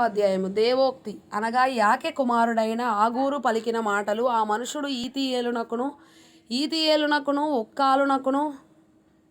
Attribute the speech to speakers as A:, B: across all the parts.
A: అధ్యాయము. దేవోక్తి అనగా యాకె కుమారుడైన ఆగూరు పలికిన మాటలు. ఆ మనుషుడు ఈతీయేలునకును ఒక్కాలునకును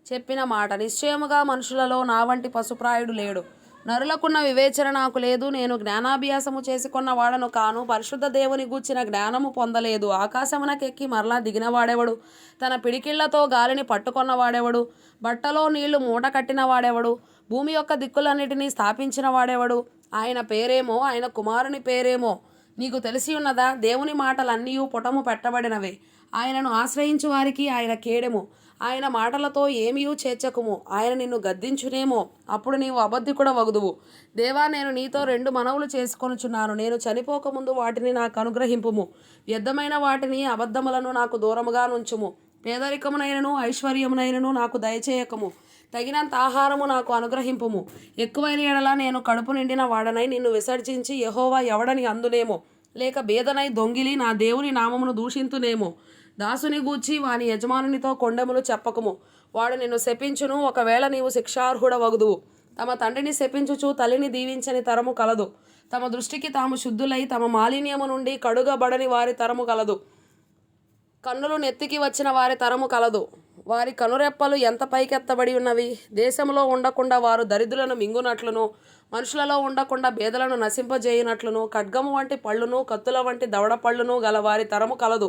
A: చెప్పిన మాట. నిశ్చయముగా మనుషులలో నా వంటి పశుప్రాయుడు లేడు. నరులకున్న వివేచన నాకు లేదు. నేను జ్ఞానాభ్యాసము చేసుకున్న వాడను కాను. పరిశుద్ధ దేవుని గూర్చిన జ్ఞానము పొందలేదు. ఆకాశమునకెక్కి మరలా దిగినవాడెవడు? తన పిడికిళ్లతో గాలిని పట్టుకొన్నవాడెవడు? బట్టలో నీళ్లు మూట కట్టిన వాడెవడు? భూమి యొక్క దిక్కులన్నిటినీ స్థాపించిన వాడెవడు? ఆయన పేరేమో, ఆయన కుమారుని పేరేమో నీకు తెలిసి ఉన్నదా? దేవుని మాటలన్నీ పుటము పెట్టబడినవే. ఆయనను ఆశ్రయించు వారికి ఆయన కేడెము. ఆయన మాటలతో ఏమీయూ చేర్చకుము. ఆయన నిన్ను గద్దించునేమో, అప్పుడు నీవు అబద్ధికుడ వగుదువు. దేవా, నేను నీతో 2 మనవులు చేసుకొనుచున్నాను. నేను చనిపోకముందు వాటిని నాకు అనుగ్రహింపుము. వ్యర్థమైన వాటిని, అబద్ధములను నాకు దూరముగా నుంచుము. పేదరికమునైనను ఐశ్వర్యమునైనను నాకు దయచేయకము. తగినంత ఆహారము నాకు అనుగ్రహింపుము. ఎక్కువైన ఎడల నేను కడుపు నిండిన వాడనై నిన్ను విసర్జించి యెహోవా ఎవడని అందునేమో, లేక బేదనై దొంగిలి నా దేవుని నామమును దూషింతునేమో. దాసుని గూర్చి వాని యజమానునితో కొండెములు చెప్పకము. వాడు నిన్ను శపించును. ఒకవేళ నీవు శిక్షార్హుడ వగుదువు. తమ తండ్రిని శపించుచు తల్లిని దీవించని తరము కలదు. తమ దృష్టికి తాము శుద్ధులై తమ మాలిన్యము నుండి కడుగబడని వారి తరము కలదు. కన్నులు నెత్తికి వచ్చిన వారి తరము కలదు. వారి కనురెప్పలు ఎంత పైకెత్తబడి ఉన్నవి. దేశంలో ఉండకుండా వారు దరిద్రులను మింగునట్లును, మనుషులలో ఉండకుండా బేదలను నశింపజేయునట్లును, ఖడ్గము వంటి పళ్ళును, కత్తుల వంటి దవడ పళ్ళును గల వారి తరము కలదు.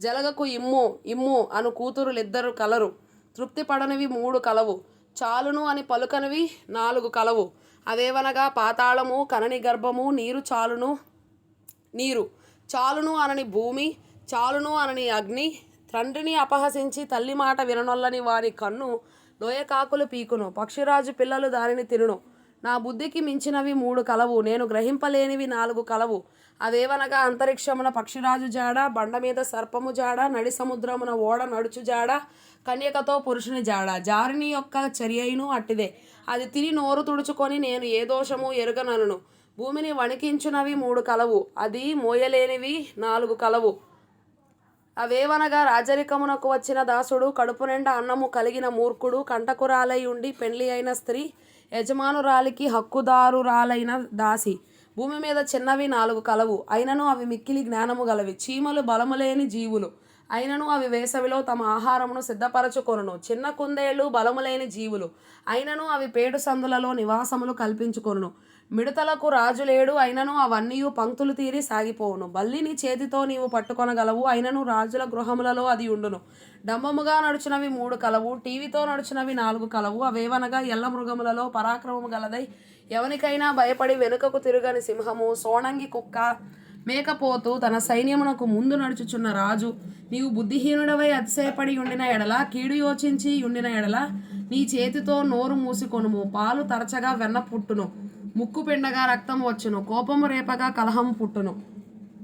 A: జలగకు ఇమ్ము ఇమ్ము అను కూతురులిద్దరు కలరు. తృప్తి పడనివి 3 కలవు. చాలును అని పలుకనివి 4 కలవు. అవేవనగా పాతాళము, కనని గర్భము, నీరు చాలును అనని భూమి, చాలును అనని అగ్ని. తండ్రిని అపహసించి తల్లి మాట విననొల్లని వారి కన్ను లోయకాకులు పీకును. పక్షిరాజు పిల్లలు దానిని తినును. నా బుద్ధికి మించినవి 3 కలవు. నేను గ్రహింపలేనివి 4 కలవు. అవేవనగా అంతరిక్షమున పక్షిరాజు జాడ, బండ మీద సర్పము జాడ, నడి సముద్రమున ఓడ నడుచు జాడ, కన్యకతో పురుషుని జాడ. జారిని యొక్క చర్యను అట్టిదే. అది తిని నోరు తుడుచుకొని నేను ఏ దోషము ఎరుగనను. భూమిని వణికించునవి 3 కలవు. అది మోయలేనివి 4 కలవు. అవేవనగా రాజరికమునకు వచ్చిన దాసుడు, కడుపు నిండా అన్నము కలిగిన మూర్ఖుడు, కంటకురాలై ఉండి పెండ్లి అయిన స్త్రీ, యజమానురాలికి హక్కుదారురాలైన దాసి. భూమి మీద చిన్నవి 4 కలవు. అయినను అవి మిక్కిలి జ్ఞానము గలవి. చీమలు బలములేని జీవులు. అయినను అవి వేసవిలో తమ ఆహారమును సిద్ధపరచుకొనును. చిన్న కుందేళ్లు బలములేని జీవులు. అయినను అవి పేడు సందులలో నివాసములు కల్పించుకొనును. మిడతలకు రాజు లేడు. అయినను అవన్నీ పంక్తులు తీరి సాగిపోవును. బల్లిని చేతితో నీవు పట్టుకొనగలవు. అయినను రాజుల గృహములలో అది ఉండును. డంబముగా నడుచునవి 3 కలవు. టీవీతో నడుచునవి 4 కలవు. అవేవనగా ఎల్ల మృగములలో పరాక్రమము గలదై ఎవనికైనా భయపడి వెనుకకు తిరుగని సింహము, సోణంగి కుక్క, మేకపోతు, తన సైన్యమునకు ముందు నడుచుచున్న రాజు. నీవు బుద్ధిహీనుడవై అతిశయపడి ఉండిన ఎడల, కీడు యోచించి ఉండిన ఎడల, నీ చేతితో నోరు మూసికొనుము. పాలు తరచగా వెన్న పుట్టును. ముక్కు పిండగా రక్తము వచ్చును. కోపము రేపగా కలహము పుట్టును.